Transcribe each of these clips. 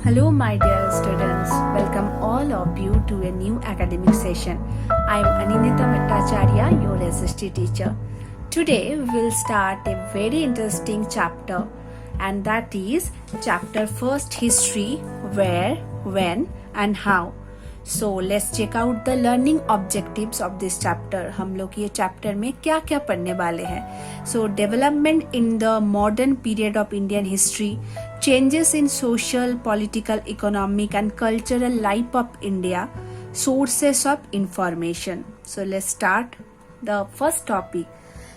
Hello, my dear students. Welcome all of you to a new academic session. I am Aninita Bhattacharya, your SST teacher. Today, we will start a very interesting chapter, and that is chapter first history, where, when, and how. So let's check out the learning objectives of this chapter. हम लोग ये chapter में क्या क्या पढ़ने वाले हैं. So development in the modern period of Indian history, changes in social, political, economic and cultural life of India, sources of information. So let's start the first topic.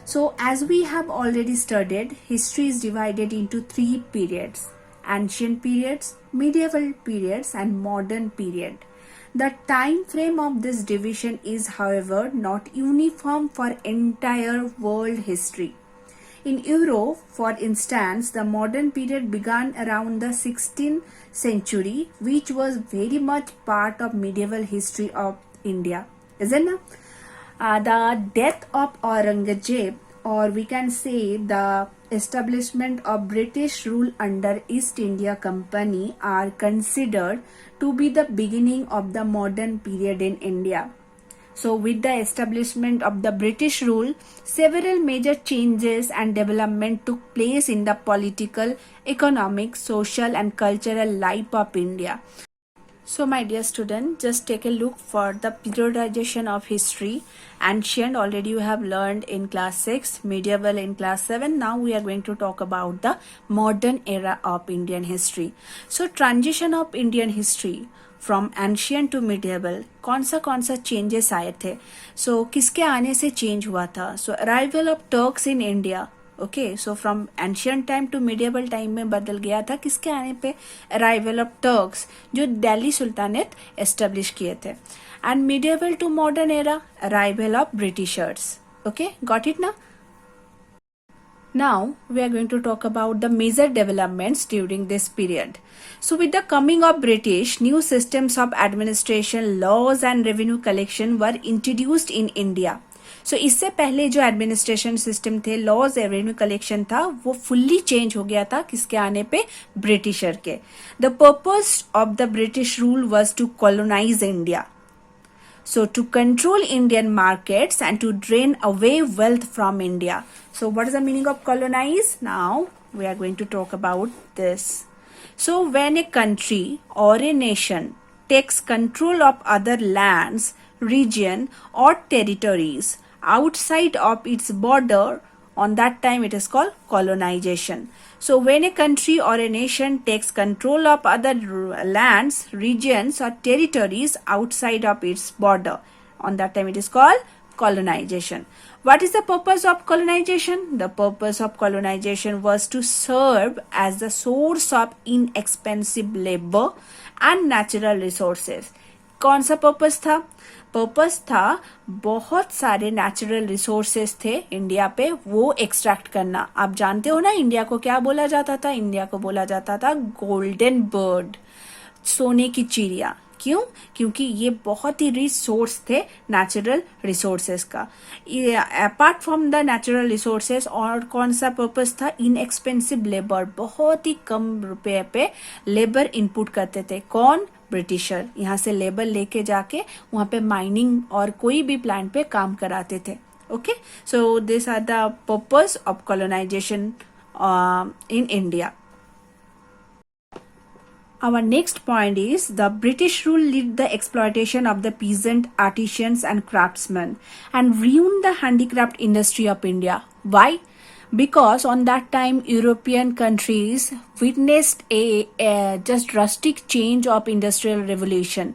So as we have already studied, history is divided into three periods: ancient periods, medieval periods and modern period. The time frame of this division is, however, not uniform for entire world history. In Europe, for instance, the modern period began around the 16th century, which was very much part of medieval history of India. Isn't it? The death of Aurangzeb, or we can say the establishment of British rule under East India Company, are considered to be the beginning of the modern period in India. So with the establishment of the British rule, several major changes and development took place in the political, economic, social and cultural life of India. So my dear student, just take a look for the periodization of history. Ancient already you have learned in class 6, medieval in class 7. Now we are going to talk about the modern era of Indian history. So transition of Indian history from ancient to medieval कौन सा changes आए थे. सो किसके आने से change हुआ था. So arrival of Turks in India. Okay, so from ancient time to medieval time में बदल गया था किसके आने पे. अराइवल ऑफ टर्क्स जो दिल्ली सुल्तानेट एस्टेब्लिश किए थे. And medieval to modern era, arrival of Britishers. Okay, got it ना. Now we are going to talk about the major developments during this period. So with the coming of British, new systems of administration, laws and revenue collection were introduced in India. So इससे पहले जो administration system थे, laws revenue collection था, वो fully change हो गया था किसके आने पे. ब्रिटिशर के. The purpose of the British rule was to colonise India. So to control Indian markets and to drain away wealth from India. So what is the meaning of colonize? Now we are going to talk about this. So when a country or a nation takes control of other lands, region or territories outside of its border, on that time it is called colonization. So when a country or a nation takes control of other lands, regions or territories outside of its border, on that time it is called colonization. What is the purpose of colonization? The purpose of colonization was to serve as the source of inexpensive labor and natural resources. कौन सा purpose था. Purpose था बहुत सारे natural resources थे India पे, वो extract करना. आप जानते हो ना इंडिया को क्या बोला जाता था. इंडिया को बोला जाता था गोल्डन बर्ड, सोने की चिड़िया. क्यों? क्योंकि ये बहुत ही रिच सोर्स थे नेचुरल रिसोर्सेस का. Apart from the natural resources और कौन सा पर्पस था. इनएक्सपेंसिव लेबर, बहुत ही कम रुपए पे लेबर इनपुट करते थे. कौन? ब्रिटिशर. यहाँ से लेबर लेके जाके वहां पे माइनिंग और कोई भी प्लांट पे काम कराते थे. Okay, so this are the purpose of colonisation in India. Our next point is the British rule led the exploitation of the peasant, artisans and craftsmen and ruined the handicraft industry of India. Why? Because on that time European countries witnessed a just drastic change of industrial revolution.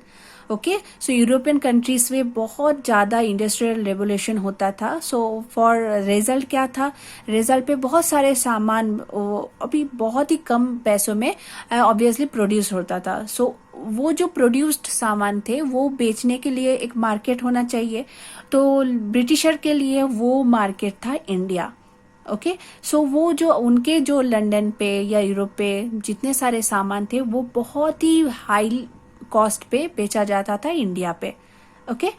Okay, so European countries में बहुत ज़्यादा industrial revolution होता था. So for result क्या था. Result पे बहुत सारे सामान अभी बहुत ही कम पैसों में ऑब्वियसली प्रोड्यूस होता था. सो वो जो प्रोड्यूस्ड सामान थे वो बेचने के लिए एक मार्केट होना चाहिए. तो ब्रिटिशर के लिए वो मार्केट था इंडिया. ओके, सो वो जो उनके जो लंदन पे या यूरोप पे जितने सारे सामान थे वो बहुत ही हाई कॉस्ट पे बेचा जाता था इंडिया पे. Okay,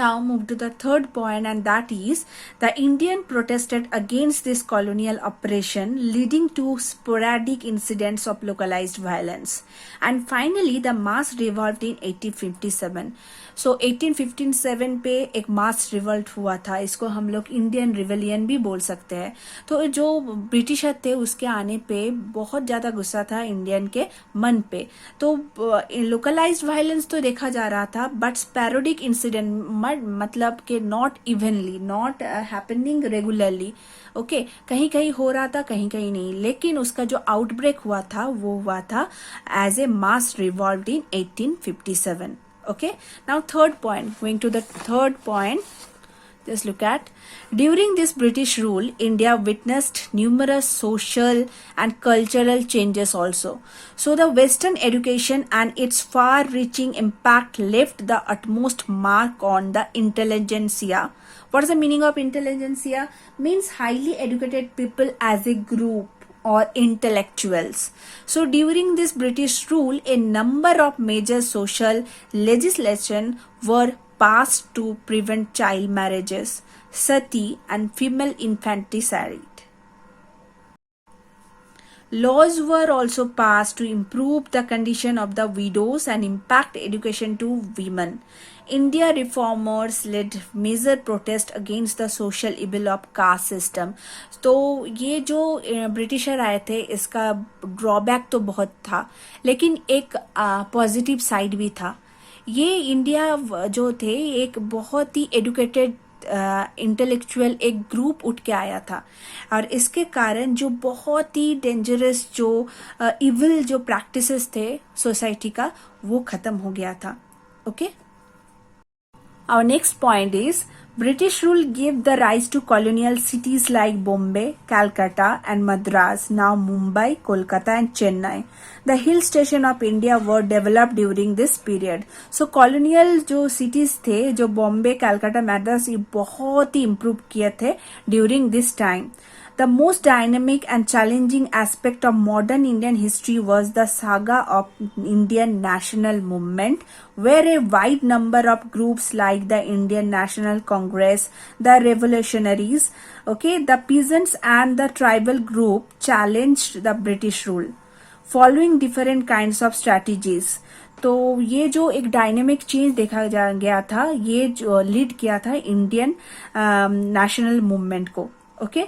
Now move to the third point, and that is the Indian protested against this colonial oppression, leading to sporadic incidents of localized violence. And finally the mass revolt in 1857. So 1857 पे एक मास revolt हुआ था, इसको हम लोग Indian rebellion भी बोल सकते हैं. तो जो ब्रिटिशर थे उसके आने पे बहुत ज़्यादा गुस्सा था इंडियन के मन पे. तो लोकलाइज्ड वायलेंस तो देखा जा रहा था, बट स्पैरोडिक इंसिडेंट मतलब कि not evenly, not happening regularly. Okay, कहीं कहीं हो रहा था, कहीं कहीं नहीं. लेकिन उसका जो आउटब्रेक हुआ था वो हुआ था as a mass revolt in 1857. Okay, now third point, going to the third point, just look at, during this British rule India witnessed numerous social and cultural changes also. So the western education and its far reaching impact left the utmost mark on the intelligentsia. What is the meaning of intelligentsia? Means highly educated people as a group or intellectuals. So during this British rule, a number of major social legislation were passed to prevent child marriages, sati and female infanticide. Laws were also passed to improve the condition of the widows and impact education to women. India reformers led major protest against the social evil of caste system. तो ये जो britisher आए थे इसका drawback तो बहुत था, लेकिन एक पॉजिटिव साइड भी था. ये इंडिया जो थे एक बहुत ही एडुकेटेड इंटेलेक्चुअल एक ग्रुप उठ के आया था, और इसके कारण जो बहुत ही डेंजरस जो इविल जो प्रैक्टिसेस थे सोसाइटी का वो खत्म हो गया था. Okay, our next point is British rule gave the rise to colonial cities like Bombay, Calcutta and Madras, now Mumbai, Kolkata and Chennai. The hill station of India were developed during this period. So colonial जो cities थे, जो Bombay, Calcutta, Madras, ये बहुत ही improve किए थे during this time. The most dynamic and challenging aspect of modern Indian history was the saga of Indian national movement, where a wide number of groups like the Indian National Congress, the revolutionaries, the peasants and the tribal group challenged the British rule, following different kinds of strategies. तो ये जो एक dynamic change देखा गया था, ये जो lead किया था इंडियन नेशनल मूवमेंट को. Okay,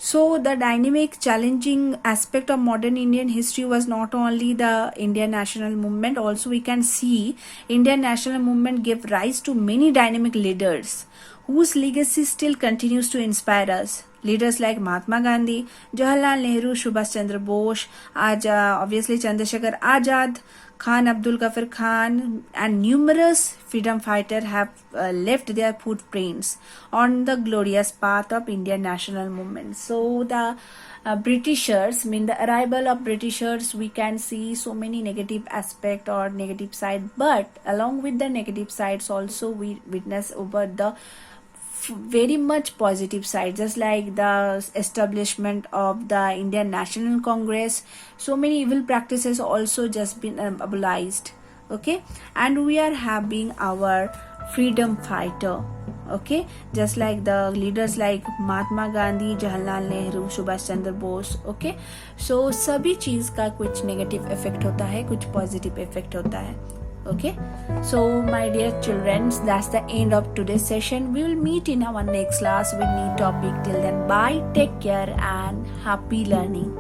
so the dynamic challenging aspect of modern Indian history was not only the Indian national movement, also we can see Indian national movement gave rise to many dynamic leaders whose legacy still continues to inspire us. Leaders like Mahatma Gandhi, Jawaharlal Nehru, Subhash Chandra Bose, obviously Chandrasekhar Azad, Khan Abdul Ghaffar Khan, and numerous freedom fighters have left their footprints on the glorious path of Indian national movement. So the Britishers, mean the arrival of Britishers, we can see so many negative aspect or negative side, but along with the negative sides also we witness over the very much positive side, just like the establishment of the Indian National Congress. So many evil practices also just been abolished. Okay, and we are having our freedom fighter. Okay, just like the leaders like Mahatma Gandhi, Jawaharlal Nehru, Subhash Chandra Bose. Okay, so सभी चीज का कुछ negative effect होता है, कुछ positive effect होता है. Okay, so my dear children, that's the end of today's session. We will meet in our next class with new topic. Till then, bye, take care and happy learning.